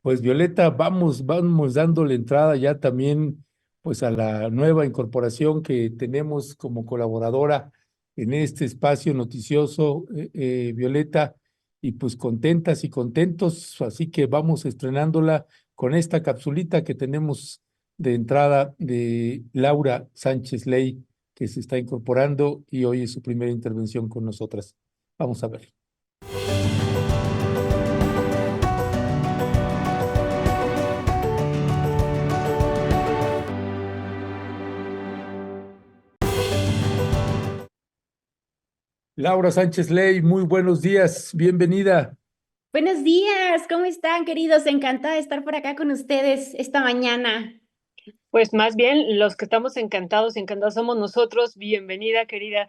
Pues Violeta, vamos dándole entrada ya también pues a la nueva incorporación que tenemos como colaboradora en este espacio noticioso, Violeta, y pues contentas y contentos, así que vamos estrenándola con esta capsulita que tenemos de entrada de Laura Sánchez Ley, que se está incorporando y hoy es su primera intervención con nosotras. Vamos a ver. Laura Sánchez Ley, muy buenos días, bienvenida. Buenos días, ¿cómo están, queridos? Encantada de estar por acá con ustedes esta mañana. Pues más bien, los que estamos encantados y encantados somos nosotros. Bienvenida, querida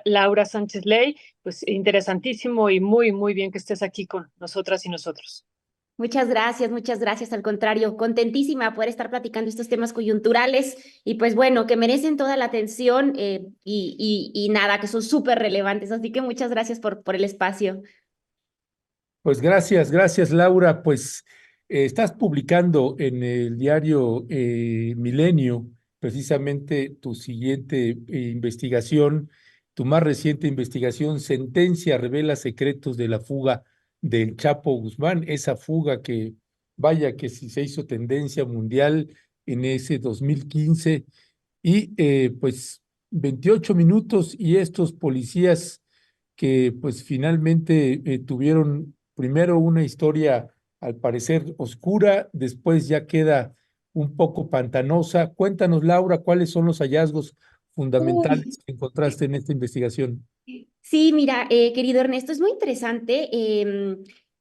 Laura Sánchez Ley. Pues interesantísimo y muy, muy bien que estés aquí con nosotras y nosotros. Muchas gracias, muchas gracias. Al contrario, contentísima de poder estar platicando estos temas coyunturales y pues bueno, que merecen toda la atención y nada, que son súper relevantes. Así que muchas gracias por el espacio. Pues gracias Laura. Pues estás publicando en el diario Milenio precisamente tu siguiente investigación, tu más reciente investigación, Sentencia revela secretos de la fuga del Chapo Guzmán, esa fuga que vaya que si se hizo tendencia mundial en ese 2015 y pues 28 minutos y estos policías que pues finalmente tuvieron primero una historia al parecer oscura, después ya queda un poco pantanosa. Cuéntanos, Laura, ¿cuáles son los hallazgos Uy. fundamentales que encontraste en esta investigación? Sí, mira, querido Ernesto, es muy interesante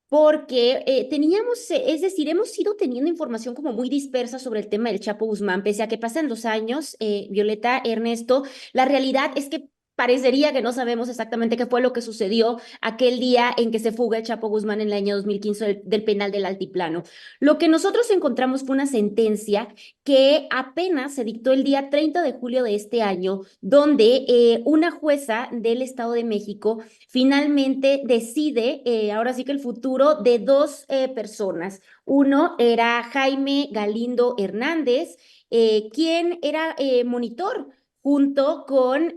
porque teníamos, es decir, hemos ido teniendo información como muy dispersa sobre el tema del Chapo Guzmán, pese a que pasan los años, Violeta, Ernesto, la realidad es que parecería que no sabemos exactamente qué fue lo que sucedió aquel día en que se fuga el Chapo Guzmán en el año 2015 del penal del Altiplano. Lo que nosotros encontramos fue una sentencia que apenas se dictó el día 30 de julio de este año, donde una jueza del Estado de México finalmente decide, ahora sí que el futuro de dos personas. Uno era Jaime Galindo Hernández, quien era monitor junto con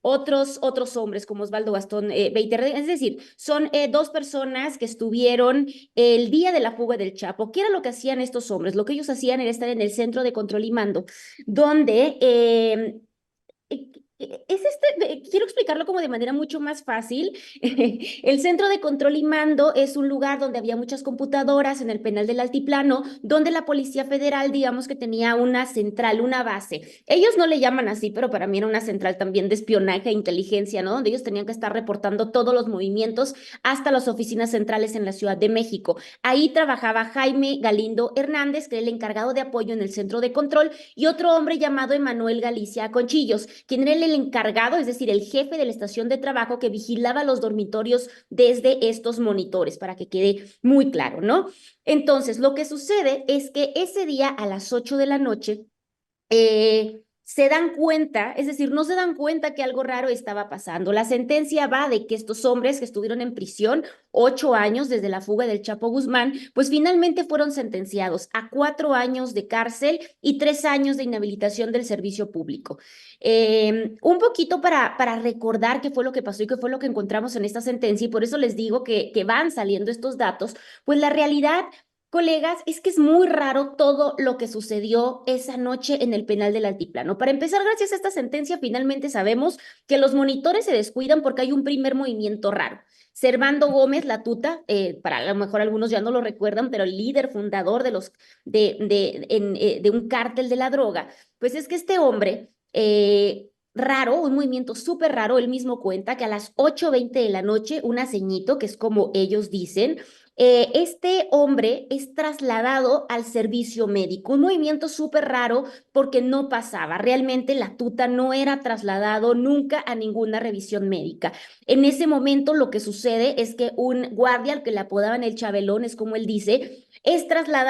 otros hombres como Osvaldo Gastón Beiterre. Es decir, son dos personas que estuvieron el día de la fuga del Chapo. ¿Qué era lo que hacían estos hombres? Lo que ellos hacían era estar en el centro de control y mando, donde quiero explicarlo como de manera mucho más fácil. El centro de control y mando es un lugar donde había muchas computadoras en el penal del Altiplano, donde la Policía Federal, digamos que tenía una central, una base. Ellos no le llaman así, pero para mí era una central también de espionaje e inteligencia, ¿no? Donde ellos tenían que estar reportando todos los movimientos hasta las oficinas centrales en la Ciudad de México. Ahí trabajaba Jaime Galindo Hernández, que era el encargado de apoyo en el centro de control, y otro hombre llamado Emanuel Galicia Conchillos, quien era el encargado, es decir, el jefe de la estación de trabajo que vigilaba los dormitorios desde estos monitores, para que quede muy claro, ¿no? Entonces, lo que sucede es que ese día a las 8 de la noche, se dan cuenta, es decir, no se dan cuenta que algo raro estaba pasando. La sentencia va de que estos hombres que estuvieron en prisión 8 años desde la fuga del Chapo Guzmán, pues finalmente fueron sentenciados a 4 años de cárcel y 3 años de inhabilitación del servicio público. Un poquito para recordar qué fue lo que pasó y qué fue lo que encontramos en esta sentencia, y por eso les digo que van saliendo estos datos, pues la realidad, colegas, es que es muy raro todo lo que sucedió esa noche en el penal del Altiplano. Para empezar, gracias a esta sentencia, finalmente sabemos que los monitores se descuidan porque hay un primer movimiento raro. Servando Gómez Latuta, para a lo mejor algunos ya no lo recuerdan, pero el líder fundador de un cártel de la droga, pues es que este hombre, raro, un movimiento súper raro, él mismo cuenta que a las 8:20 de la noche, una ceñito, que es como ellos dicen, este hombre es trasladado al servicio médico, un movimiento súper raro porque no pasaba. Realmente la tuta no era trasladado nunca a ninguna revisión médica. En ese momento lo que sucede es que un guardia, al que le apodaban el Chabelón, es como él dice,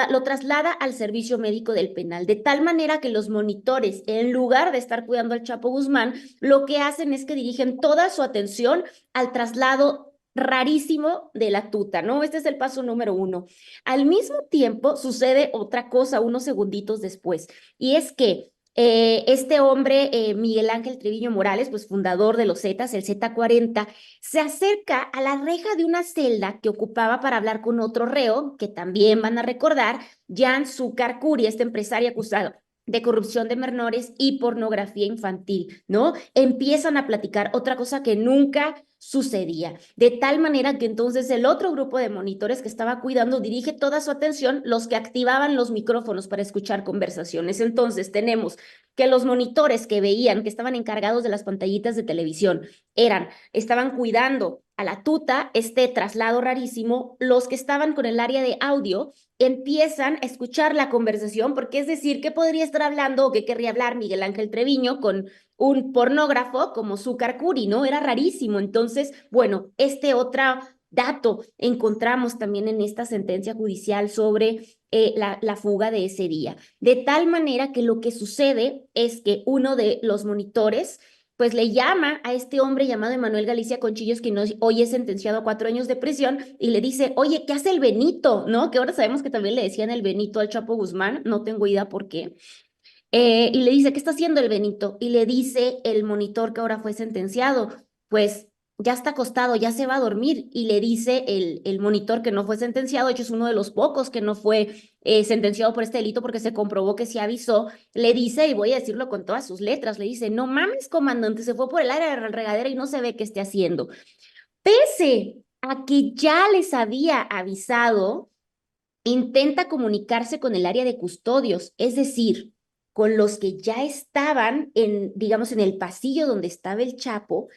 lo traslada al servicio médico del penal, de tal manera que los monitores, en lugar de estar cuidando al Chapo Guzmán, lo que hacen es que dirigen toda su atención al traslado rarísimo de la tuta, ¿no? Este es el paso número 1. Al mismo tiempo sucede otra cosa unos segunditos después, y es que este hombre, Miguel Ángel Treviño Morales, pues fundador de los Zetas, el Z40, se acerca a la reja de una celda que ocupaba para hablar con otro reo, que también van a recordar, Jan Zúcar Curi, este empresario acusado de corrupción de menores y pornografía infantil, ¿no? Empiezan a platicar otra cosa que nunca sucedía, de tal manera que entonces el otro grupo de monitores que estaba cuidando dirige toda su atención, los que activaban los micrófonos para escuchar conversaciones. Entonces tenemos que los monitores que veían, que estaban encargados de las pantallitas de televisión, estaban cuidando a la tuta, este traslado rarísimo. Los que estaban con el área de audio empiezan a escuchar la conversación, porque es decir, ¿qué podría estar hablando o qué querría hablar Miguel Ángel Treviño con un pornógrafo como Zúcar Curi, ¿no? Era rarísimo. Entonces, bueno, este otro dato encontramos también en esta sentencia judicial sobre la fuga de ese día. De tal manera que lo que sucede es que uno de los monitores pues le llama a este hombre llamado Emanuel Galicia Conchillos, que hoy es sentenciado a 4 años de prisión, y le dice, oye, ¿qué hace el Benito? ¿No? Que ahora sabemos que también le decían el Benito al Chapo Guzmán, no tengo idea por qué. Y le dice, ¿qué está haciendo el Benito? Y le dice el monitor que ahora fue sentenciado, pues ya está acostado, ya se va a dormir. Y le dice el monitor que no fue sentenciado, de hecho es uno de los pocos que no fue sentenciado por este delito porque se comprobó que sí avisó, le dice, y voy a decirlo con todas sus letras, le dice, no mames, comandante, se fue por el área de la regadera y no se ve qué esté haciendo. Pese a que ya les había avisado, intenta comunicarse con el área de custodios, es decir, con los que ya estaban digamos, en el pasillo donde estaba el Chapo,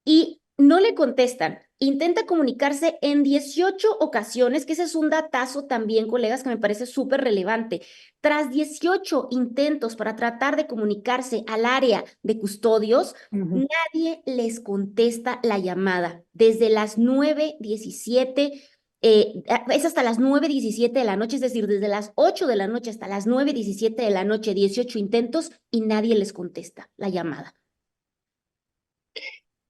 y no le contestan. Intenta comunicarse en 18 ocasiones, que ese es un datazo también, colegas, que me parece súper relevante. Tras 18 intentos para tratar de comunicarse al área de custodios, nadie les contesta la llamada. Desde las 9:17, es hasta las 9:17 de la noche, es decir, desde las 8 de la noche hasta las 9:17 de la noche, 18 intentos y nadie les contesta la llamada.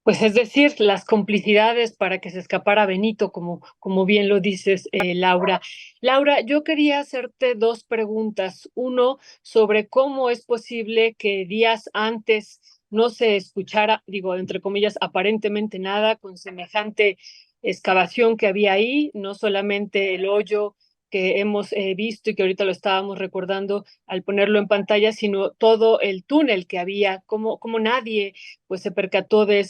Pues es decir, las complicidades para que se escapara Benito, como bien lo dices, Laura. Laura, yo quería hacerte dos preguntas. Uno, sobre cómo es posible que días antes no se escuchara, digo, entre comillas, aparentemente nada con semejante excavación que había ahí, no solamente el hoyo que hemos visto y que ahorita lo estábamos recordando al ponerlo en pantalla, sino todo el túnel que había, como nadie pues se percató de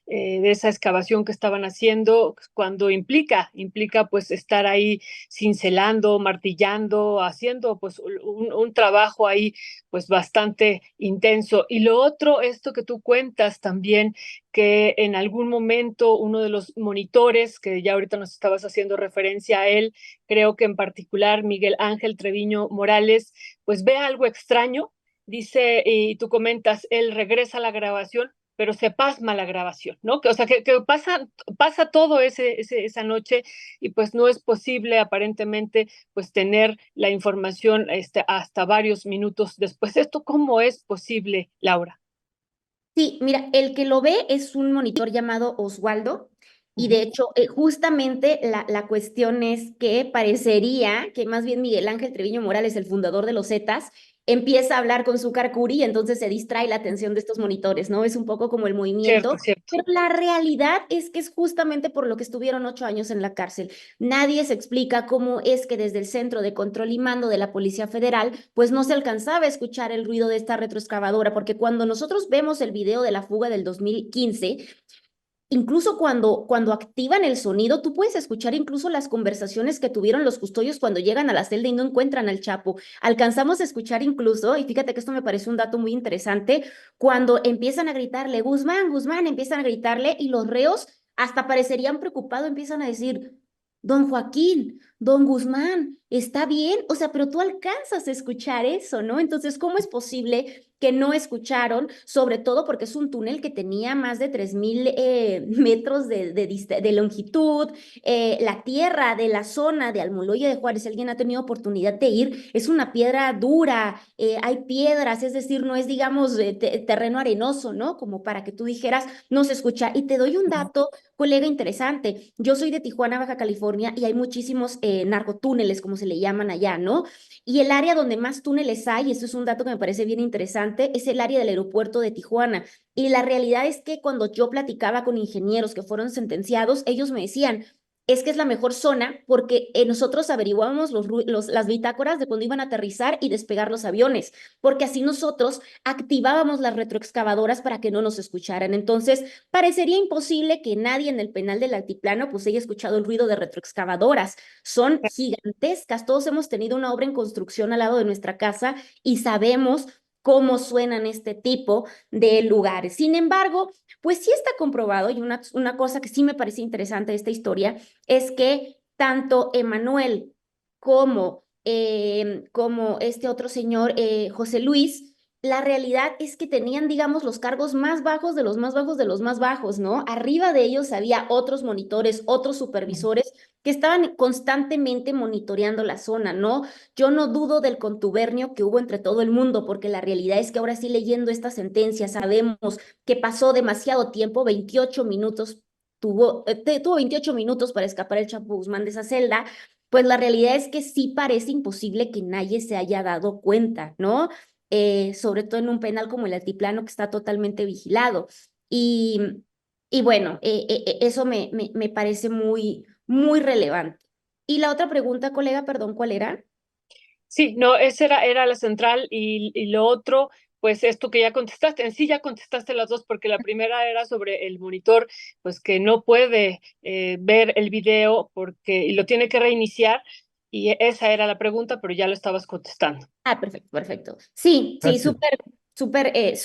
esa excavación que estaban haciendo, cuando implica pues estar ahí cincelando, martillando, haciendo pues un trabajo ahí pues bastante intenso. Y lo otro, esto que tú cuentas también, que en algún momento uno de los monitores, que ya ahorita nos estabas haciendo referencia a él, creo que en particular Miguel Ángel Treviño Morales, pues ve algo extraño, dice, y tú comentas, él regresa a la grabación, pero se pasma la grabación, ¿no? O sea, que pasa todo esa noche y pues no es posible aparentemente pues tener la información hasta varios minutos después. ¿Esto cómo es posible, Laura? Sí, mira, el que lo ve es un monitor llamado Oswaldo, y de hecho, justamente la cuestión es que parecería que más bien Miguel Ángel Treviño Morales, el fundador de los Zetas, empieza a hablar con Zúcar Curi y entonces se distrae la atención de estos monitores, ¿no? Es un poco como el movimiento, Cierto, cierto. pero la realidad es que es justamente por lo que estuvieron 8 años en la cárcel. Nadie se explica cómo es que desde el Centro de Control y Mando de la Policía Federal, pues no se alcanzaba a escuchar el ruido de esta retroexcavadora, porque cuando nosotros vemos el video de la fuga del 2015, incluso cuando activan el sonido, tú puedes escuchar incluso las conversaciones que tuvieron los custodios cuando llegan a la celda y no encuentran al Chapo. Alcanzamos a escuchar incluso, y fíjate que esto me parece un dato muy interesante, cuando empiezan a gritarle, Guzmán, Guzmán, empiezan a gritarle y los reos hasta parecerían preocupados, empiezan a decir, don Joaquín, don Guzmán, está bien, o sea, pero tú alcanzas a escuchar eso, ¿no? Entonces, ¿cómo es posible que no escucharon? Sobre todo porque es un túnel que tenía más de 3000 metros de longitud. La tierra de la zona de Almoloya de Juárez, si alguien ha tenido oportunidad de ir, es una piedra dura, hay piedras, es decir, no es, digamos, terreno arenoso, ¿no? Como para que tú dijeras, no se escucha. Y te doy un dato, colega, interesante. Yo soy de Tijuana, Baja California, y hay muchísimos narcotúneles, como se le llaman allá, ¿no? Y el área donde más túneles hay, y esto es un dato que me parece bien interesante, es el área del aeropuerto de Tijuana. Y la realidad es que cuando yo platicaba con ingenieros que fueron sentenciados, ellos me decían, es que es la mejor zona porque nosotros averiguábamos las bitácoras de cuando iban a aterrizar y despegar los aviones, porque así nosotros activábamos las retroexcavadoras para que no nos escucharan. Entonces, parecería imposible que nadie en el penal del altiplano pues haya escuchado el ruido de retroexcavadoras. Son gigantescas. Todos hemos tenido una obra en construcción al lado de nuestra casa y sabemos cómo suenan este tipo de lugares. Sin embargo, pues sí está comprobado, y una cosa que sí me parece interesante de esta historia es que tanto Emanuel como este otro señor, José Luis, la realidad es que tenían, digamos, los cargos más bajos de los más bajos de los más bajos, ¿no? Arriba de ellos había otros monitores, otros supervisores que estaban constantemente monitoreando la zona, ¿no? Yo no dudo del contubernio que hubo entre todo el mundo, porque la realidad es que ahora sí, leyendo esta sentencia, sabemos que pasó demasiado tiempo, 28 minutos, tuvo 28 minutos para escapar el Chapo Guzmán de esa celda. Pues la realidad es que sí parece imposible que nadie se haya dado cuenta, ¿no? Sobre todo en un penal como el Altiplano, que está totalmente vigilado. Y, y bueno, eso me parece muy, muy relevante. Y la otra pregunta, colega, perdón, ¿cuál era? Sí, no, esa era la central y lo otro, pues esto que ya contestaste, en sí ya contestaste las dos, porque la primera era sobre el monitor, pues que no puede ver el video porque y lo tiene que reiniciar, y esa era la pregunta, pero ya lo estabas contestando. Ah, perfecto, perfecto. Sí, sí, Gracias.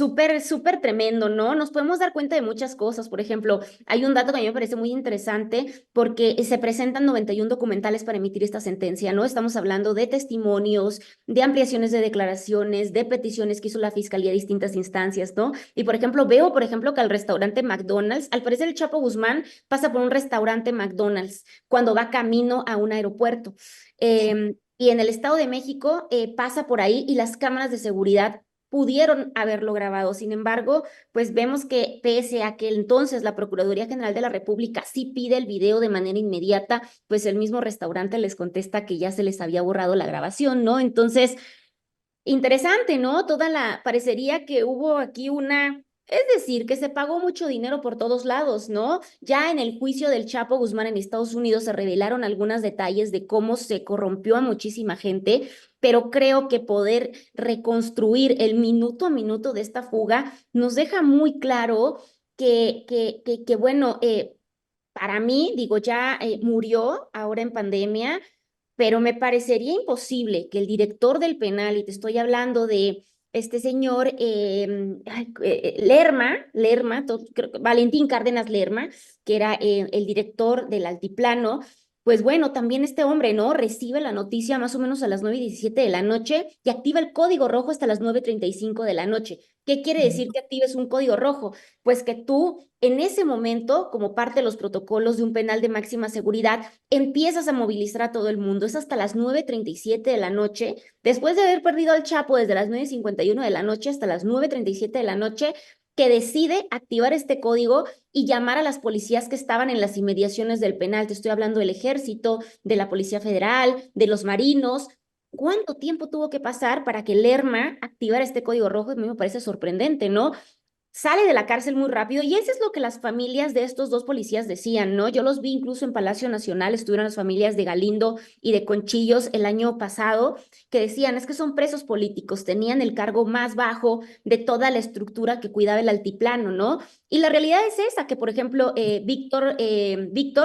súper tremendo, ¿no? Nos podemos dar cuenta de muchas cosas. Por ejemplo, hay un dato que a mí me parece muy interesante porque se presentan 91 documentales para emitir esta sentencia, ¿no? Estamos hablando de testimonios, de ampliaciones de declaraciones, de peticiones que hizo la fiscalía a distintas instancias, ¿no? Y por ejemplo, veo, por ejemplo, que al restaurante McDonald's, al parecer el Chapo Guzmán pasa por un restaurante McDonald's cuando va camino a un aeropuerto. Y en el Estado de México pasa por ahí y las cámaras de seguridad pudieron haberlo grabado. Sin embargo, pues vemos que pese a que entonces la Procuraduría General de la República sí pide el video de manera inmediata, pues el mismo restaurante les contesta que ya se les había borrado la grabación, ¿no? Entonces, interesante, ¿no? Parecería que hubo aquí es decir, que se pagó mucho dinero por todos lados, ¿no? Ya en el juicio del Chapo Guzmán en Estados Unidos se revelaron algunos detalles de cómo se corrompió a muchísima gente, pero creo que poder reconstruir el minuto a minuto de esta fuga nos deja muy claro que bueno, para mí, digo, ya murió ahora en pandemia, pero me parecería imposible que el director del penal, y te estoy hablando de este señor Valentín Cárdenas Lerma, que era el director del Altiplano, pues bueno, también este hombre, ¿no? Recibe la noticia más o menos a las 9:17 de la noche y activa el código rojo hasta las 9:35 de la noche. ¿Qué quiere decir que actives un código rojo? Pues que tú en ese momento, como parte de los protocolos de un penal de máxima seguridad, empiezas a movilizar a todo el mundo. Es hasta las 9:37 de la noche, después de haber perdido al Chapo desde las 9:51 de la noche hasta las 9:37 de la noche, que decide activar este código y llamar a las policías que estaban en las inmediaciones del penal. Te estoy hablando del Ejército, de la Policía Federal, de los marinos. ¿Cuánto tiempo tuvo que pasar para que Lerma activara este código rojo? A mí me parece sorprendente, ¿no? Sale de la cárcel muy rápido y eso es lo que las familias de estos dos policías decían, ¿no? Yo los vi incluso en Palacio Nacional, estuvieron las familias de Galindo y de Conchillos el año pasado, que decían, es que son presos políticos, tenían el cargo más bajo de toda la estructura que cuidaba el altiplano, ¿no? Y la realidad es esa, que por ejemplo, Víctor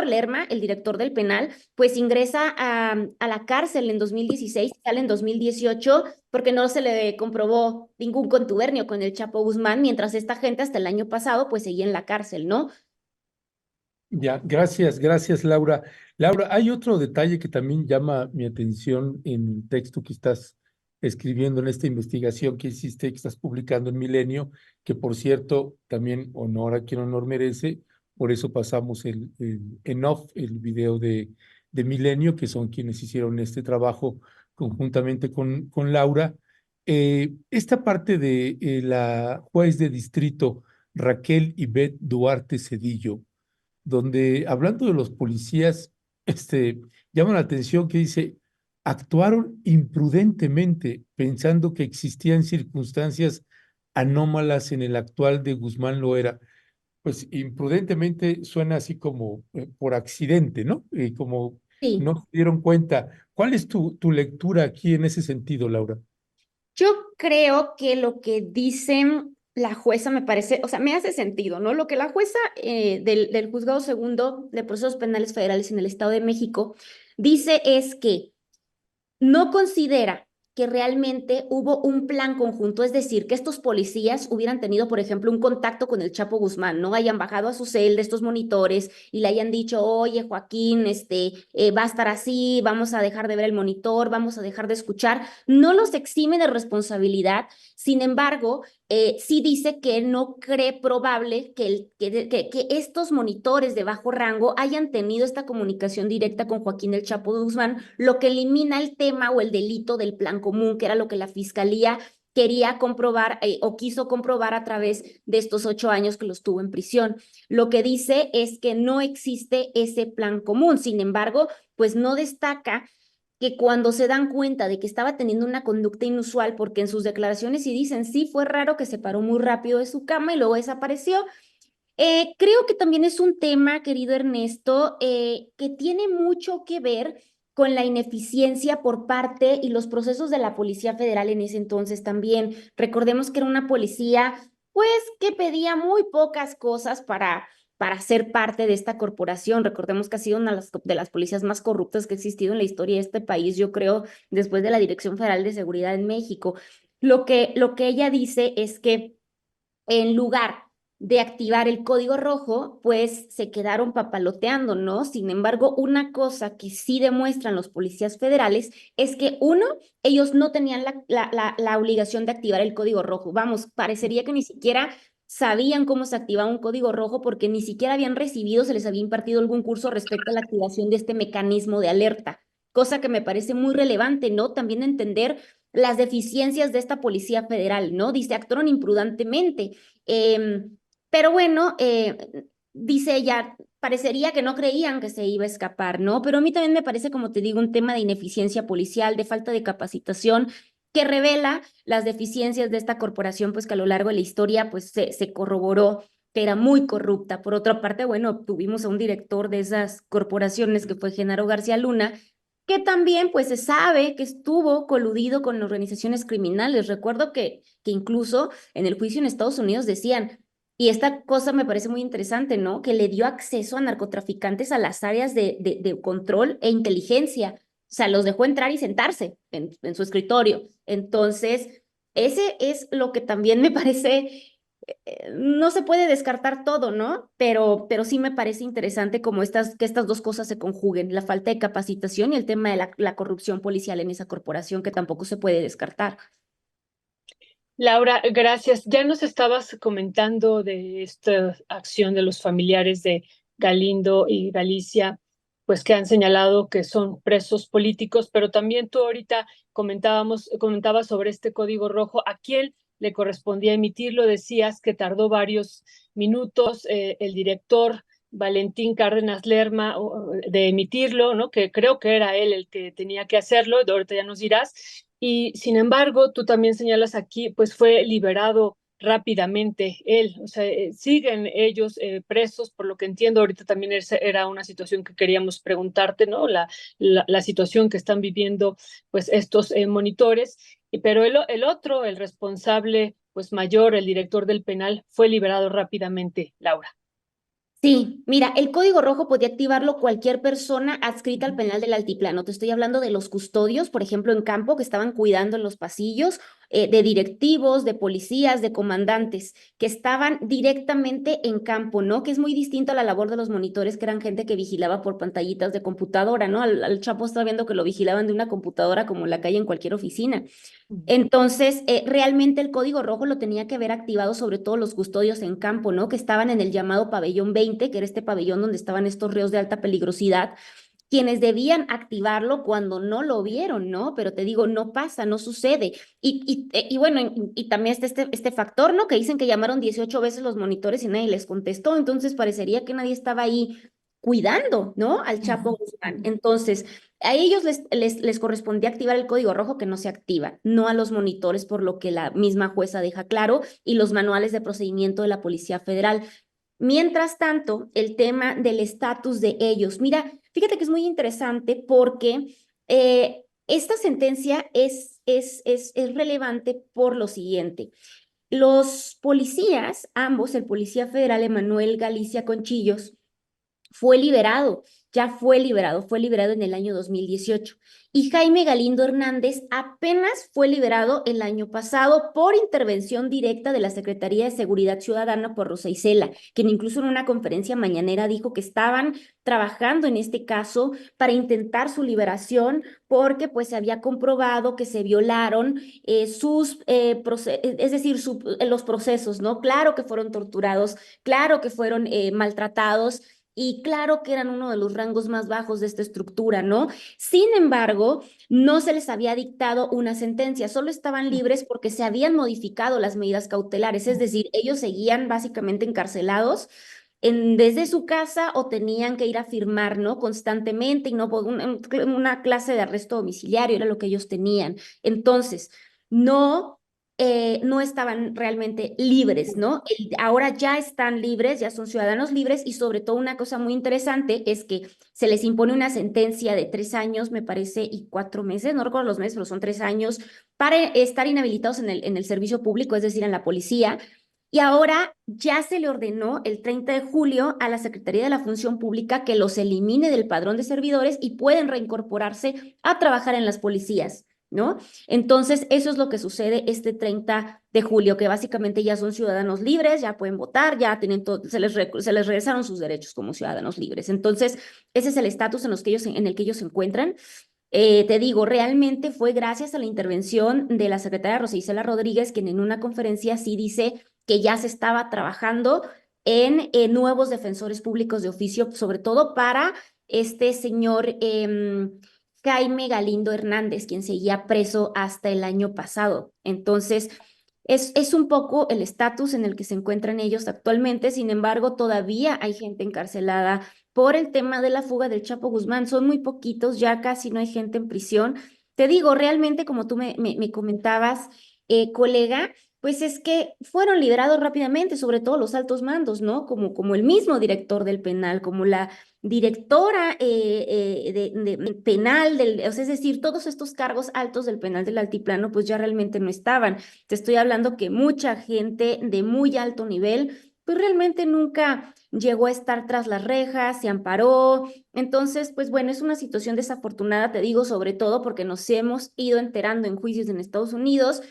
Lerma, el director del penal, pues ingresa a la cárcel en 2016, sale en 2018 porque no se le comprobó ningún contubernio con el Chapo Guzmán, mientras esta gente hasta el año pasado pues seguía en la cárcel, ¿no? Ya, gracias, Laura. Laura, hay otro detalle que también llama mi atención en el texto que estás escribiendo en esta investigación que hiciste, que estás publicando en Milenio, que por cierto, también honor a quien honor merece, por eso pasamos en off el video de Milenio, que son quienes hicieron este trabajo conjuntamente con Laura. Esta parte de la juez de distrito Raquel Ivette Duarte Cedillo, donde hablando de los policías, llama la atención que dice, actuaron imprudentemente pensando que existían circunstancias anómalas en el actual de Guzmán Loera. Pues imprudentemente suena así como por accidente, ¿no? Como Sí. no se dieron cuenta. ¿Cuál es tu lectura aquí en ese sentido, Laura? Yo creo que lo que dicen la jueza me parece, o sea, me hace sentido, ¿no? Lo que la jueza del Juzgado Segundo de Procesos Penales Federales en el Estado de México dice es que no considera que realmente hubo un plan conjunto, es decir, que estos policías hubieran tenido, por ejemplo, un contacto con el Chapo Guzmán, no hayan bajado a su celda estos monitores y le hayan dicho, oye, Joaquín, va a estar así, vamos a dejar de ver el monitor, vamos a dejar de escuchar. No los exime de responsabilidad, sin embargo, sí dice que no cree probable que estos monitores de bajo rango hayan tenido esta comunicación directa con Joaquín el Chapo Guzmán, lo que elimina el tema o el delito del plan común, que era lo que la fiscalía quería comprobar o quiso comprobar a través de estos 8 años que los tuvo en prisión. Lo que dice es que no existe ese plan común, sin embargo, pues no destaca que cuando se dan cuenta de que estaba teniendo una conducta inusual, porque en sus declaraciones sí dicen, sí, fue raro que se paró muy rápido de su cama y luego desapareció. Creo que también es un tema, querido Ernesto, que tiene mucho que ver con la ineficiencia por parte y los procesos de la Policía Federal en ese entonces también. Recordemos que era una policía, pues, que pedía muy pocas cosas para ser parte de esta corporación. Recordemos que ha sido una de las policías más corruptas que ha existido en la historia de este país, yo creo, después de la Dirección Federal de Seguridad en México. Lo que ella dice es que en lugar de activar el código rojo, pues se quedaron papaloteando, ¿no? Sin embargo, una cosa que sí demuestran los policías federales es que, uno, ellos no tenían la obligación de activar el código rojo. Vamos, parecería que ni siquiera sabían cómo se activaba un código rojo porque ni siquiera habían recibido, se les había impartido algún curso respecto a la activación de este mecanismo de alerta, cosa que me parece muy relevante, ¿no? También entender las deficiencias de esta policía federal, ¿no? Dice, actuaron imprudentemente. Pero bueno, dice ella, parecería que no creían que se iba a escapar, ¿no? Pero a mí también me parece, como te digo, un tema de ineficiencia policial, de falta de capacitación, que revela las deficiencias de esta corporación, pues que a lo largo de la historia, pues se corroboró que era muy corrupta. Por otra parte, bueno, tuvimos a un director de esas corporaciones que fue Genaro García Luna, que también pues se sabe que estuvo coludido con organizaciones criminales. Recuerdo que incluso en el juicio en Estados Unidos decían, y esta cosa me parece muy interesante, ¿no? Que le dio acceso a narcotraficantes a las áreas de control e inteligencia. O sea, los dejó entrar y sentarse en su escritorio. Entonces, ese es lo que también me parece no se puede descartar todo, ¿no? Pero sí me parece interesante como que estas dos cosas se conjuguen, la falta de capacitación y el tema de la corrupción policial en esa corporación que tampoco se puede descartar. Laura, gracias. Ya nos estabas comentando de esta acción de los familiares de Galindo y Galicia, pues que han señalado que son presos políticos, pero también tú ahorita comentabas sobre este código rojo. ¿A quién le correspondía emitirlo? Decías que tardó varios minutos el director Valentín Cárdenas Lerma de emitirlo, ¿no? Que creo que era él el que tenía que hacerlo, ahorita ya nos dirás. Y sin embargo, tú también señalas aquí, pues fue liberado rápidamente él, o sea, siguen ellos presos, por lo que entiendo, ahorita también era una situación que queríamos preguntarte, ¿no? La situación que están viviendo, pues, estos monitores, pero el otro, el responsable, pues, mayor, el director del penal, fue liberado rápidamente, Laura. Sí, mira, el código rojo podía activarlo cualquier persona adscrita al penal del altiplano. Te estoy hablando de los custodios, por ejemplo, en campo, que estaban cuidando en los pasillos, de directivos, de policías, de comandantes, que estaban directamente en campo, ¿no? Que es muy distinto a la labor de los monitores, que eran gente que vigilaba por pantallitas de computadora, ¿no? Al Chapo está viendo que lo vigilaban de una computadora como la que hay en cualquier oficina. Entonces, realmente el código rojo lo tenía que haber activado sobre todo los custodios en campo, ¿no? Que estaban en el llamado pabellón 20, que era este pabellón donde estaban estos reos de alta peligrosidad, quienes debían activarlo cuando no lo vieron, ¿no? Pero te digo, no pasa, no sucede. Y bueno, y también está este factor, ¿no? Que dicen que llamaron 18 veces los monitores y nadie les contestó, entonces parecería que nadie estaba ahí cuidando, ¿no? Al Chapo Guzmán. Entonces, a ellos les correspondía activar el código rojo que no se activa, no a los monitores, por lo que la misma jueza deja claro, y los manuales de procedimiento de la Policía Federal. Mientras tanto, el tema del estatus de ellos. Mira, fíjate que es muy interesante porque esta sentencia es relevante por lo siguiente. Los policías, ambos, el policía federal Emanuel Galicia Conchillos, fue liberado en el año 2018. Y Jaime Galindo Hernández apenas fue liberado el año pasado por intervención directa de la Secretaría de Seguridad Ciudadana por Rosa Isela, quien incluso en una conferencia mañanera dijo que estaban trabajando en este caso para intentar su liberación porque pues se había comprobado que se violaron es decir, los procesos, ¿no? Claro que fueron torturados, claro que fueron maltratados, y claro que eran uno de los rangos más bajos de esta estructura, ¿no? Sin embargo, no se les había dictado una sentencia, solo estaban libres porque se habían modificado las medidas cautelares, es decir, ellos seguían básicamente encarcelados desde su casa o tenían que ir a firmar, ¿no? Constantemente y no por una clase de arresto domiciliario, era lo que ellos tenían. Entonces, no estaban realmente libres, ¿no? Ahora ya están libres, ya son ciudadanos libres y sobre todo una cosa muy interesante es que se les impone una sentencia de 3 años, me parece, y 4 meses, no recuerdo los meses, pero son 3 años, para estar inhabilitados en el servicio público, es decir, en la policía. Y ahora ya se le ordenó el 30 de julio a la Secretaría de la Función Pública que los elimine del padrón de servidores y pueden reincorporarse a trabajar en las policías, ¿no? Entonces, eso es lo que sucede este 30 de julio, que básicamente ya son ciudadanos libres, ya pueden votar, ya tienen todo, se les regresaron sus derechos como ciudadanos libres. Entonces, ese es el estatus en el que ellos se encuentran. Te digo, realmente fue gracias a la intervención de la secretaria Rosa Isela Rodríguez, quien en una conferencia sí dice que ya se estaba trabajando en nuevos defensores públicos de oficio, sobre todo para este señor Jaime Galindo Hernández, quien seguía preso hasta el año pasado. Entonces, es un poco el estatus en el que se encuentran ellos actualmente. Sin embargo, todavía hay gente encarcelada por el tema de la fuga del Chapo Guzmán. Son muy poquitos, ya casi no hay gente en prisión. Te digo, realmente, como tú me comentabas, colega, pues es que fueron liberados rápidamente, sobre todo los altos mandos, ¿no? Como el mismo director del penal, como la directora de penal, o sea, es decir, todos estos cargos altos del penal del Altiplano, pues ya realmente no estaban. Te estoy hablando que mucha gente de muy alto nivel, pues realmente nunca llegó a estar tras las rejas, se amparó. Entonces, pues bueno, es una situación desafortunada, te digo, sobre todo porque nos hemos ido enterando en juicios en Estados Unidos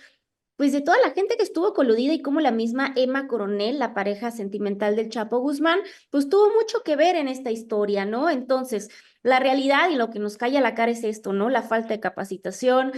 pues de toda la gente que estuvo coludida y como la misma Emma Coronel, la pareja sentimental del Chapo Guzmán, pues tuvo mucho que ver en esta historia, ¿no? Entonces, la realidad y lo que nos calla la cara es esto, ¿no? La falta de capacitación,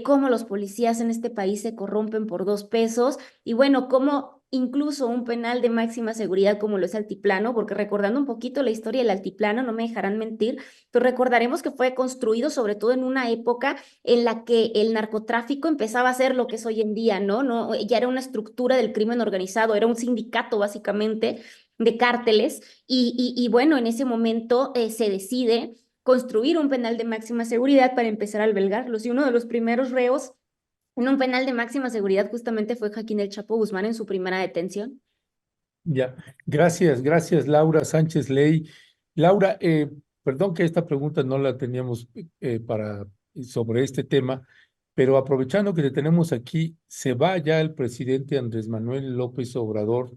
cómo los policías en este país se corrompen por 2 pesos y bueno, cómo incluso un penal de máxima seguridad como lo es Altiplano, porque recordando un poquito la historia del Altiplano, no me dejarán mentir, pero recordaremos que fue construido sobre todo en una época en la que el narcotráfico empezaba a ser lo que es hoy en día, ¿no? No, ya era una estructura del crimen organizado, era un sindicato básicamente de cárteles y bueno, en ese momento se decide construir un penal de máxima seguridad para empezar a albergarlos y uno de los primeros reos en un penal de máxima seguridad justamente fue Joaquín El Chapo Guzmán en su primera detención. Ya, gracias, Laura Sánchez Ley. Laura, perdón que esta pregunta no la teníamos sobre este tema, pero aprovechando que te tenemos aquí, se va ya el presidente Andrés Manuel López Obrador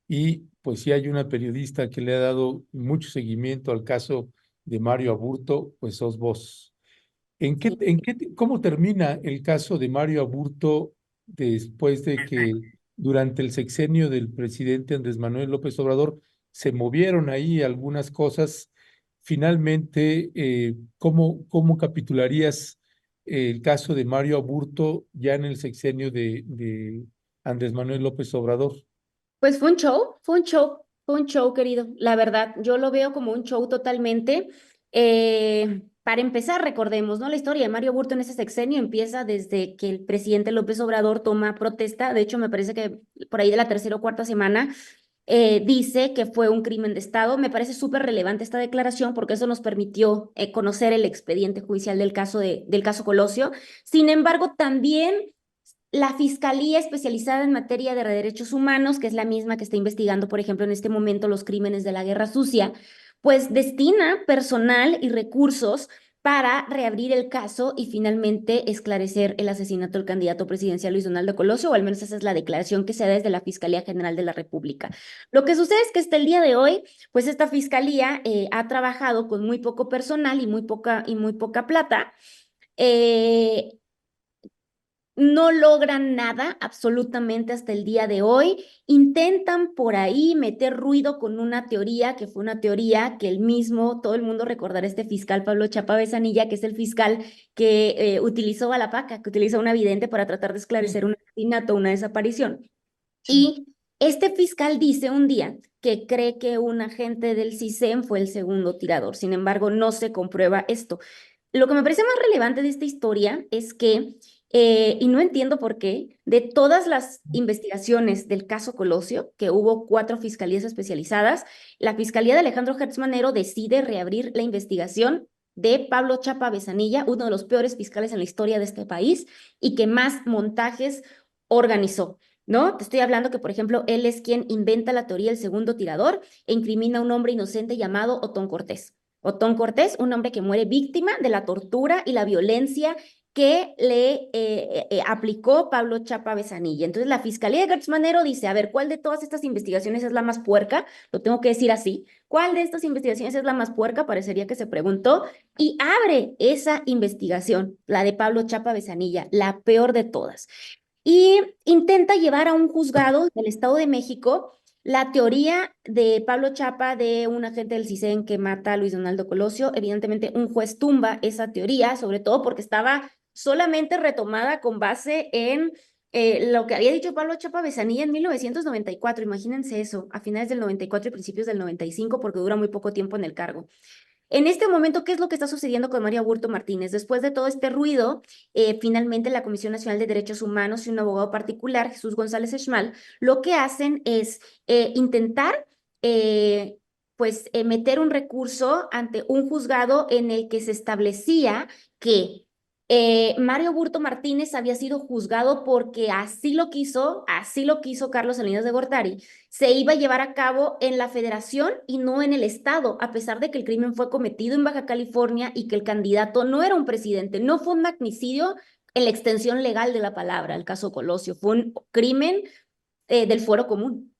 y pues sí hay una periodista que le ha dado mucho seguimiento al caso de Mario Aburto, pues sos vos. Sí. ¿Cómo termina el caso de Mario Aburto después de que durante el sexenio del presidente Andrés Manuel López Obrador se movieron ahí algunas cosas. Finalmente, ¿cómo capitularías el caso de Mario Aburto ya en el sexenio de Andrés Manuel López Obrador? Pues fue un show, fue un show, fue un show, querido. La verdad, yo lo veo como un show totalmente. Para empezar, recordemos, ¿no? La historia de Mario Burto en ese sexenio empieza desde que el presidente López Obrador toma protesta. De hecho, me parece que por ahí de la tercera o cuarta semana dice que fue un crimen de Estado. Me parece súper relevante esta declaración porque eso nos permitió conocer el expediente judicial del caso Colosio. Sin embargo, también la Fiscalía Especializada en Materia de Derechos Humanos, que es la misma que está investigando, por ejemplo, en este momento los crímenes de la Guerra Sucia, pues destina personal y recursos para reabrir el caso y finalmente esclarecer el asesinato del candidato presidencial Luis Donaldo Colosio, o al menos esa es la declaración que se da desde la Fiscalía General de la República. Lo que sucede es que hasta el día de hoy, pues esta fiscalía ha trabajado con muy poco personal y muy poca plata. Eh, no logran nada absolutamente hasta el día de hoy. Intentan por ahí meter ruido con una teoría que fue una teoría que todo el mundo recordará este fiscal Pablo Chapa Besanilla, que es el fiscal que utilizó a la PACA, que utilizó a una vidente para tratar de esclarecer un asesinato, una desaparición. Y este fiscal dice un día que cree que un agente del CISEN fue el segundo tirador. Sin embargo, no se comprueba esto. Lo que me parece más relevante de esta historia es que, y no entiendo por qué, de todas las investigaciones del caso Colosio, que hubo 4 fiscalías especializadas, la Fiscalía de Alejandro Gertz Manero decide reabrir la investigación de Pablo Chapa Besanilla, uno de los peores fiscales en la historia de este país y que más montajes organizó. ¿No? Te estoy hablando que, por ejemplo, él es quien inventa la teoría del segundo tirador e incrimina a un hombre inocente llamado Otón Cortés. Otón Cortés, un hombre que muere víctima de la tortura y la violencia que le aplicó Pablo Chapa Besanilla. Entonces, la Fiscalía de Gertz Manero dice, a ver, ¿cuál de todas estas investigaciones es la más puerca? Lo tengo que decir así. ¿Cuál de estas investigaciones es la más puerca? Parecería que se preguntó. Y abre esa investigación, la de Pablo Chapa Besanilla, la peor de todas. Y intenta llevar a un juzgado del Estado de México la teoría de Pablo Chapa de un agente del CISEN que mata a Luis Donaldo Colosio. Evidentemente, un juez tumba esa teoría, sobre todo porque estaba solamente retomada con base en lo que había dicho Pablo Chapa Besanilla en 1994. Imagínense eso, a finales del 94 y principios del 95, porque dura muy poco tiempo en el cargo. En este momento, ¿qué es lo que está sucediendo con Mario Aburto Martínez? Después de todo este ruido, finalmente la Comisión Nacional de Derechos Humanos y un abogado particular, Jesús González Schmal, lo que hacen es intentar meter un recurso ante un juzgado en el que se establecía que Mario Aburto Martínez había sido juzgado porque así lo quiso Carlos Salinas de Gortari, se iba a llevar a cabo en la federación y no en el estado, a pesar de que el crimen fue cometido en Baja California y que el candidato no era un presidente, no fue un magnicidio en la extensión legal de la palabra, el caso Colosio, fue un crimen del fuero común.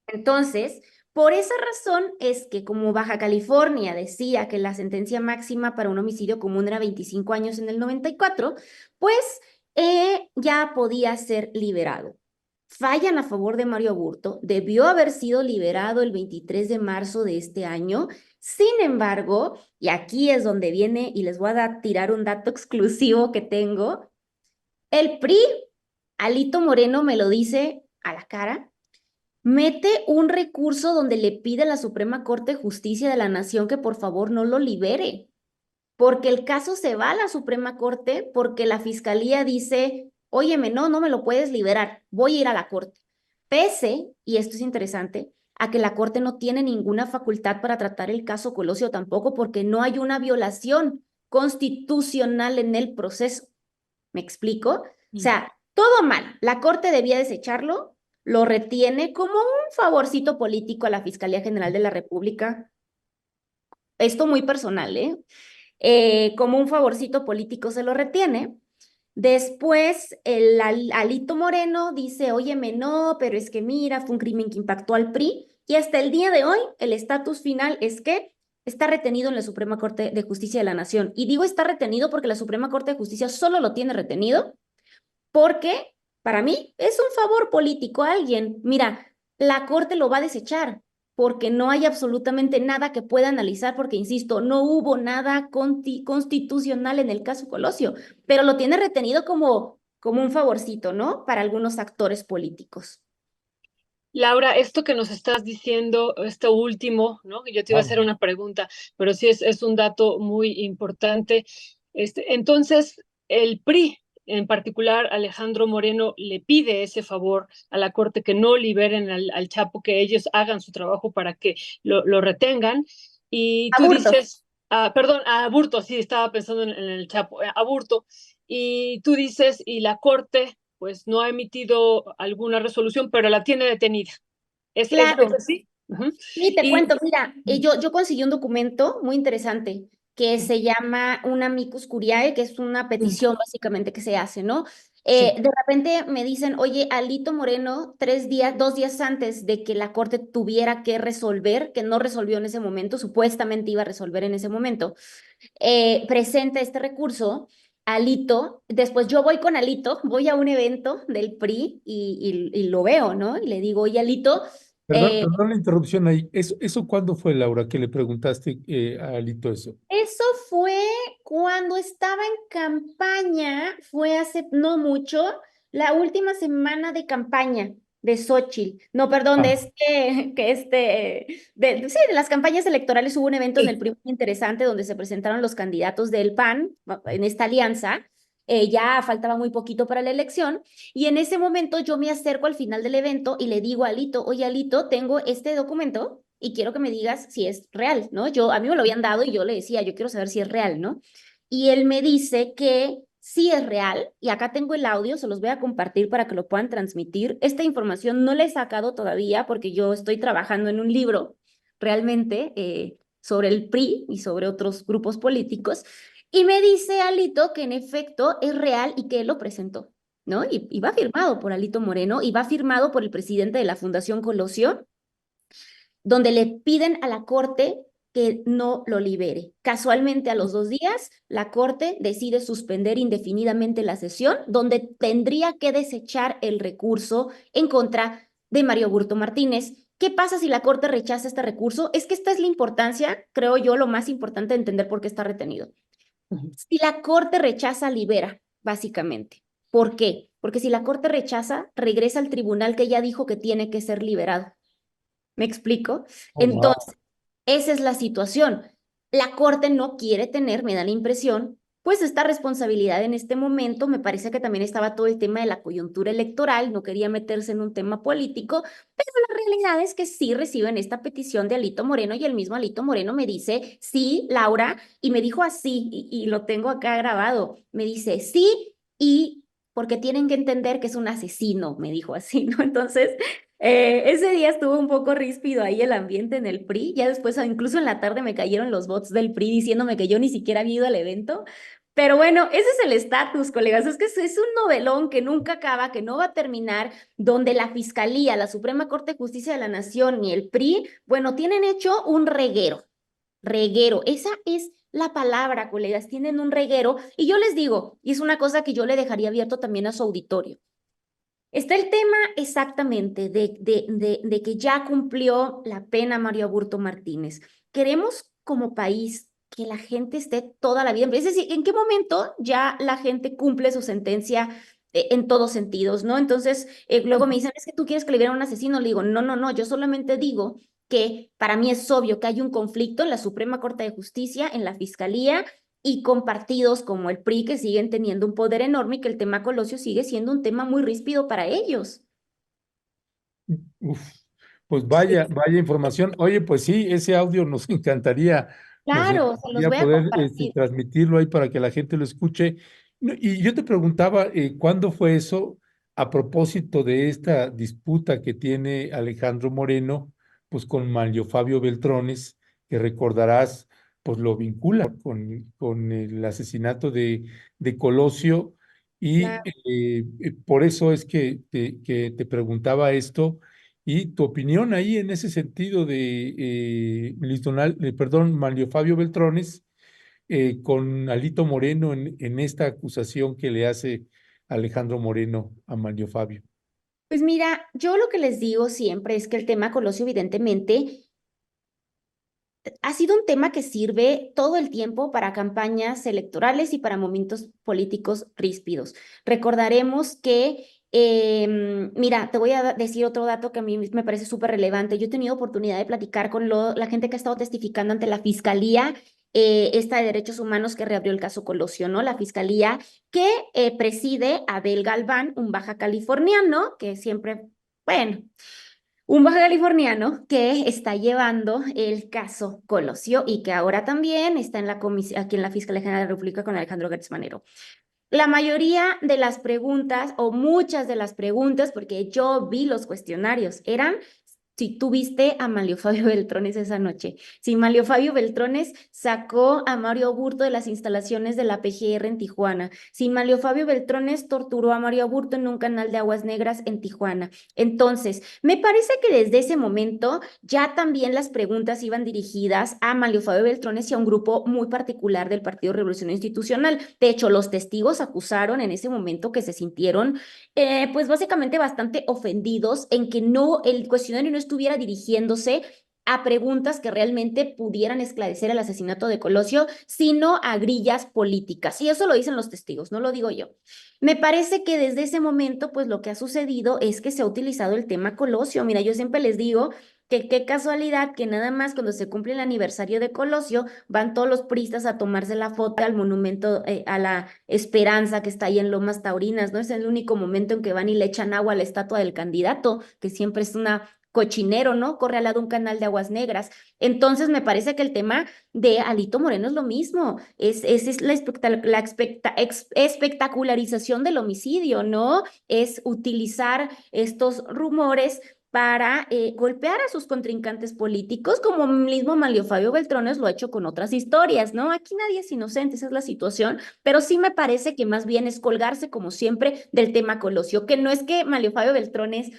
Entonces, por esa razón es que como Baja California decía que la sentencia máxima para un homicidio común era 25 años en el 94, pues ya podía ser liberado. Fallan a favor de Mario Aburto, debió haber sido liberado el 23 de marzo de este año. Sin embargo, y aquí es donde viene y les voy a tirar un dato exclusivo que tengo, el PRI, Alito Moreno me lo dice a la cara, mete un recurso donde le pide a la Suprema Corte de Justicia de la Nación que por favor no lo libere, porque el caso se va a la Suprema Corte porque la Fiscalía dice, óyeme, no me lo puedes liberar, voy a ir a la Corte. Pese, y esto es interesante, a que la Corte no tiene ninguna facultad para tratar el caso Colosio tampoco porque no hay una violación constitucional en el proceso. ¿Me explico? O sea, todo mal. La Corte debía desecharlo, lo retiene como un favorcito político a la Fiscalía General de la República. Esto muy personal, como un favorcito político se lo retiene. Después, el Alito Moreno dice, óyeme, no, pero es que mira, fue un crimen que impactó al PRI. Y hasta el día de hoy, el estatus final es que está retenido en la Suprema Corte de Justicia de la Nación. Y digo está retenido porque la Suprema Corte de Justicia solo lo tiene retenido porque para mí es un favor político a alguien. Mira, la Corte lo va a desechar porque no hay absolutamente nada que pueda analizar, porque, insisto, no hubo nada constitucional en el caso Colosio, pero lo tiene retenido como un favorcito, ¿no? Para algunos actores políticos. Laura, esto que nos estás diciendo, esto último, ¿no? Yo te iba a hacer Claro. una pregunta, pero sí es un dato muy importante. Entonces, el PRI, en particular Alejandro Moreno, le pide ese favor a la Corte que no liberen al Chapo, que ellos hagan su trabajo para que lo retengan. Y tú Aburto. dices, perdón, a Aburto, sí, estaba pensando en el Chapo, Aburto. Y tú dices, y la Corte pues no ha emitido alguna resolución, pero la tiene detenida. ¿Es Claro. así? Ujú. Sí, te Y cuento, mira, yo conseguí un documento muy interesante que se llama un amicus curiae, que es una petición básicamente que se hace, ¿no? sí. De repente me dicen, oye, Alito Moreno, 3 días, 2 días antes de que la corte tuviera que resolver, que no resolvió en ese momento, supuestamente iba a resolver en ese momento, presenta este recurso. Alito, después yo voy con Alito, voy a un evento del PRI y lo veo, ¿no? Y le digo, oye, Alito, Perdón, eh, perdón la interrupción ahí. ¿Eso cuándo fue, Laura, que le preguntaste a Alito eso? eso fue cuando estaba en campaña, fue hace no mucho, la última semana de campaña de Xóchitl. No, perdón, Ah, sí, de las campañas electorales hubo un evento en el Sí. PRI muy interesante donde se presentaron los candidatos del PAN en esta alianza. Ya faltaba muy poquito para la elección y en ese momento yo me acerco al final del evento y le digo a Alito, oye Alito, tengo este documento y quiero que me digas si es real, ¿no? A mí me lo habían dado y yo le decía, yo quiero saber si es real, ¿no? Y él me dice que sí es real y acá tengo el audio, se los voy a compartir para que lo puedan transmitir. Esta información no la he sacado todavía porque yo estoy trabajando en un libro realmente sobre el PRI y sobre otros grupos políticos. Y me dice Alito que en efecto es real y que él lo presentó, ¿no? Y va firmado por Alito Moreno y va firmado por el presidente de la Fundación Colosio, donde le piden a la corte que no lo libere. Casualmente a los 2 días, la corte decide suspender indefinidamente la sesión, donde tendría que desechar el recurso en contra de Mario Burto Martínez. ¿Qué pasa si la corte rechaza este recurso? Es que esta es la importancia, creo yo, lo más importante de entender por qué está retenido. Ujú. Si la corte rechaza, libera, básicamente. ¿Por qué? Porque si la corte rechaza, regresa al tribunal que ya dijo que tiene que ser liberado. ¿Me explico? oh, wow. Entonces, esa es la situación. La Corte no quiere tener, me da la impresión, pues esta responsabilidad en este momento. Me parece que también estaba todo el tema de la coyuntura electoral, no quería meterse en un tema político, pero la realidad es que sí reciben esta petición de Alito Moreno y el mismo Alito Moreno me dice, sí, Laura, y me dijo así, y lo tengo acá grabado, me dice, sí, y porque tienen que entender que es un asesino, me dijo así, ¿no? Entonces, ese día estuvo un poco ríspido ahí el ambiente en el PRI. Ya después, incluso en la tarde, me cayeron los bots del PRI diciéndome que yo ni siquiera había ido al evento. Pero bueno, ese es el estatus, colegas. Es que es un novelón que nunca acaba, que no va a terminar, donde la Fiscalía, la Suprema Corte de Justicia de la Nación y el PRI, bueno, tienen hecho un reguero. Reguero, esa es la palabra, colegas, tienen un reguero. Y yo les digo, y es una cosa que yo le dejaría abierto también a su auditorio. Está el tema exactamente de que ya cumplió la pena Mario Aburto Martínez. Queremos como país que la gente esté toda la vida. Es decir, ¿en qué momento ya la gente cumple su sentencia en todos sentidos, ¿no? Entonces, luego me dicen, es que tú quieres que liberen a un asesino. Le digo, no, no, no, yo solamente digo que para mí es obvio que hay un conflicto en la Suprema Corte de Justicia, en la Fiscalía y con partidos como el PRI que siguen teniendo un poder enorme y que el tema Colosio sigue siendo un tema muy ríspido para ellos. Uf, pues vaya, vaya información. Oye, pues sí, ese audio nos Claro, se los encantaría voy a poder compartir. transmitirlo ahí para que la gente lo escuche. No, y yo te preguntaba, ¿cuándo fue eso a propósito de esta disputa que tiene Alejandro Moreno, pues con Manlio Fabio Beltrones, que recordarás, pues lo vincula con el asesinato de Colosio, y Claro. por eso es que te preguntaba esto y tu opinión ahí en ese sentido de perdón, Manlio Fabio Beltrones con Alito Moreno en esta acusación que le hace Alejandro Moreno, a Manlio Fabio? Pues mira, yo lo que les digo siempre es que el tema Colosio evidentemente ha sido un tema que sirve todo el tiempo para campañas electorales y para momentos políticos ríspidos. Recordaremos que, mira, te voy a decir otro dato que a mí me parece súper relevante. Yo he tenido oportunidad de platicar con la gente que ha estado testificando ante la Fiscalía, esta de Derechos Humanos que reabrió el caso Colosio, ¿no? La Fiscalía que preside Abel Galván, un baja californiano que siempre, bueno. Un baja californiano que está llevando el caso Colosio y que ahora también está en la comisión, aquí en la Fiscalía General de la República con Alejandro Gertz Manero. La mayoría de las preguntas, o muchas de las preguntas, porque yo vi los cuestionarios, eran si tú viste a Manlio Fabio Beltrones esa noche, si Manlio Fabio Beltrones sacó a Mario Aburto de las instalaciones de la PGR en Tijuana, si Manlio Fabio Beltrones torturó a Mario Aburto en un canal de aguas negras en Tijuana. Entonces, me parece que desde ese momento ya también las preguntas iban dirigidas a Manlio Fabio Beltrones y a un grupo muy particular del Partido Revolucionario Institucional. De hecho, los testigos acusaron en ese momento que se sintieron pues básicamente bastante ofendidos en que no, el cuestionario no estuviera dirigiéndose a preguntas que realmente pudieran esclarecer el asesinato de Colosio, sino a grillas políticas. Y eso lo dicen los testigos, no lo digo yo. Me parece que desde ese momento, pues lo que ha sucedido es que se ha utilizado el tema Colosio. Mira, yo siempre les digo que qué casualidad que nada más cuando se cumple el aniversario de Colosio van todos los priistas a tomarse la foto al monumento a la Esperanza que está ahí en Lomas Taurinas, ¿no? Es el único momento en que van y le echan agua a la estatua del candidato, que siempre es una cochinero, ¿no? Corre al lado un canal de aguas negras. Entonces, me parece que el tema de Alito Moreno es lo mismo, es espectacularización del homicidio, ¿no? Es utilizar estos rumores para golpear a sus contrincantes políticos, como mismo Manlio Fabio Beltrones lo ha hecho con otras historias, ¿no? Aquí nadie es inocente, esa es la situación, pero sí me parece que más bien es colgarse, como siempre, del tema Colosio, que no es que Manlio Fabio Beltrones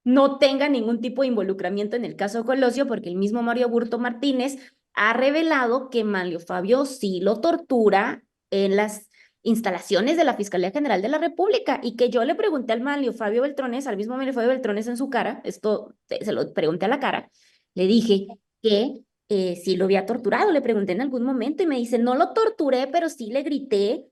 no tenga ningún tipo de involucramiento en el caso Colosio, porque el mismo Mario Burto Martínez ha revelado que Manlio Fabio sí lo tortura en las instalaciones de la Fiscalía General de la República y que yo le pregunté al Manlio Fabio Beltrones, al mismo Manlio Fabio Beltrones en su cara, esto se lo pregunté a la cara, le dije que sí lo había torturado, le pregunté en algún momento y me dice, no lo torturé, pero sí le grité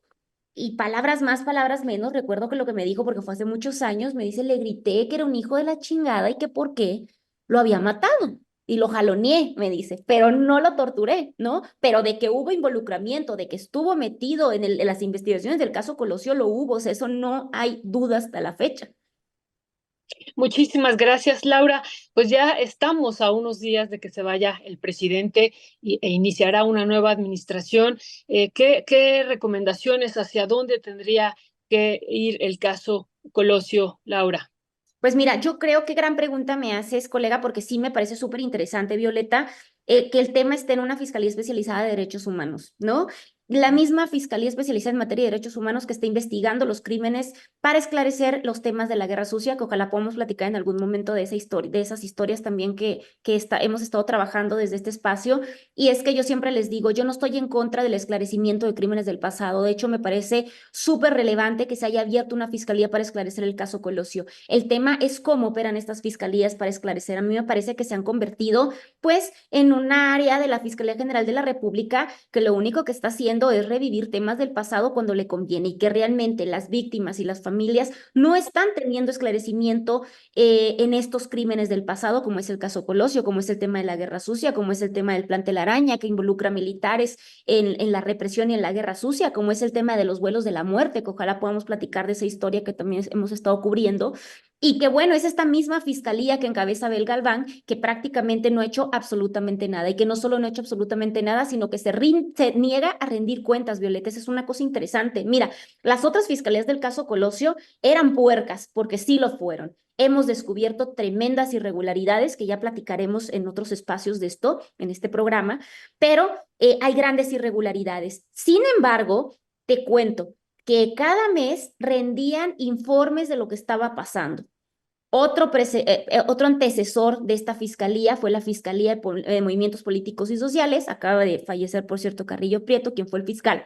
y palabras más, palabras menos, recuerdo que lo que me dijo, porque fue hace muchos años, me dice, le grité que era un hijo de la chingada y que por qué lo había matado. Y lo jaloneé, me dice, pero no lo torturé, ¿no? Pero de que hubo involucramiento, de que estuvo metido en las investigaciones del caso Colosio, lo hubo, o sea, eso no hay dudas hasta la fecha. Muchísimas gracias, Laura. Pues ya estamos a unos días de que se vaya el presidente e iniciará una nueva administración. ¿Qué recomendaciones, hacia dónde tendría que ir el caso Colosio, Laura? Pues mira, yo creo que gran pregunta me haces, colega, porque sí me parece súper interesante, Violeta, que el tema esté en una fiscalía especializada de derechos humanos, ¿no? La misma fiscalía especializada en materia de derechos humanos que está investigando los crímenes para esclarecer los temas de la guerra sucia, que ojalá podamos platicar en algún momento de esa historia, de esas historias también que hemos estado trabajando desde este espacio. Y es que yo siempre les digo, yo no estoy en contra del esclarecimiento de crímenes del pasado. De hecho, me parece súper relevante que se haya abierto una fiscalía para esclarecer el caso Colosio. El tema es cómo operan estas fiscalías para esclarecer. A mí me parece que se han convertido, pues, en un área de la Fiscalía General de la República que lo único que está haciendo es revivir temas del pasado cuando le conviene y que realmente las víctimas y las familias no están teniendo esclarecimiento en estos crímenes del pasado, como es el caso Colosio, como es el tema de la guerra sucia, como es el tema del Plan Telaraña, que involucra militares en la represión y en la guerra sucia, como es el tema de los vuelos de la muerte, que ojalá podamos platicar de esa historia que también hemos estado cubriendo. Y que bueno, es esta misma fiscalía que encabeza Abel Galván que prácticamente no ha hecho absolutamente nada y que no solo no ha hecho absolutamente nada, sino que se niega a rendir cuentas, Violeta. Esa es una cosa interesante. Mira, las otras fiscalías del caso Colosio eran puercas, porque sí lo fueron. Hemos descubierto tremendas irregularidades que ya platicaremos en otros espacios de esto, en este programa, pero hay grandes irregularidades. Sin embargo, te cuento que cada mes rendían informes de lo que estaba pasando. Otro antecesor de esta fiscalía fue la Fiscalía de Movimientos Políticos y Sociales, acaba de fallecer, por cierto, Carrillo Prieto, quien fue el fiscal,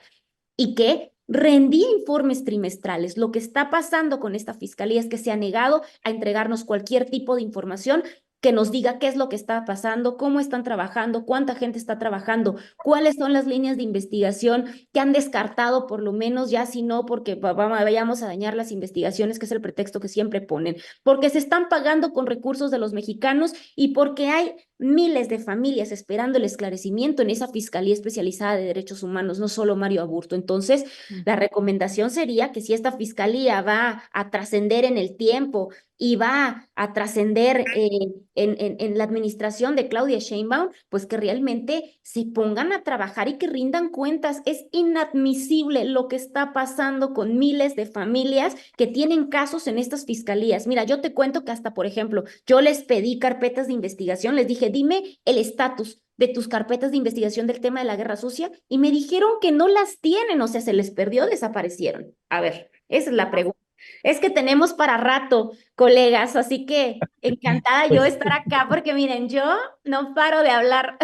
y que rendía informes trimestrales. Lo que está pasando con esta fiscalía es que se ha negado a entregarnos cualquier tipo de información que nos diga qué es lo que está pasando, cómo están trabajando, cuánta gente está trabajando, cuáles son las líneas de investigación que han descartado, por lo menos ya si no, porque vayamos a dañar las investigaciones, que es el pretexto que siempre ponen, porque se están pagando con recursos de los mexicanos y porque hay miles de familias esperando el esclarecimiento en esa Fiscalía Especializada de Derechos Humanos, no solo Mario Aburto. Entonces, la recomendación sería que si esta fiscalía va a trascender en el tiempo y va a trascender en la administración de Claudia Sheinbaum, pues que realmente se pongan a trabajar y que rindan cuentas. Es inadmisible lo que está pasando con miles de familias que tienen casos en estas fiscalías. Mira, yo te cuento que hasta, por ejemplo, yo les pedí carpetas de investigación, les dije, dime el estatus de tus carpetas de investigación del tema de la guerra sucia y me dijeron que no las tienen, o sea, se les perdió, desaparecieron. A ver, esa es la pregunta. Es que tenemos para rato, colegas, así que encantada yo de Pues, estar acá porque miren, yo no paro de hablar.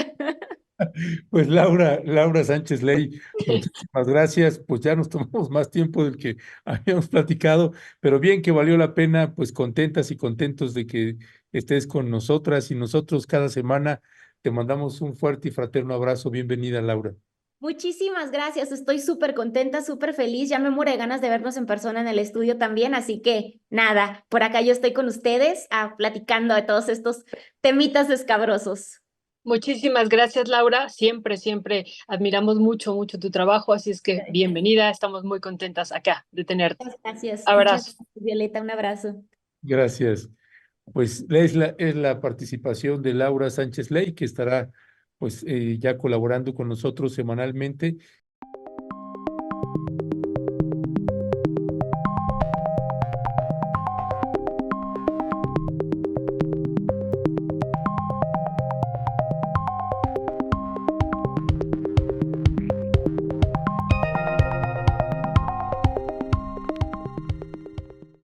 pues Laura Sánchez Ley, muchísimas gracias. Pues ya nos tomamos más tiempo del que habíamos platicado, pero bien que valió la pena, pues contentas y contentos de que estés con nosotras y nosotros cada semana te mandamos un fuerte y fraterno abrazo. Bienvenida, Laura. Muchísimas gracias, estoy súper contenta, súper feliz, ya me muero de ganas de vernos en persona en el estudio también, así que nada, por acá yo estoy con ustedes platicando de todos estos temitas escabrosos. Muchísimas gracias, Laura. Siempre, siempre admiramos mucho, mucho tu trabajo, así es que bienvenida. Estamos muy contentas acá de tenerte. Muchas Abrazo. gracias, Violeta, un abrazo. Gracias. Pues es la participación de Laura Sánchez Ley, que estará pues ya colaborando con nosotros semanalmente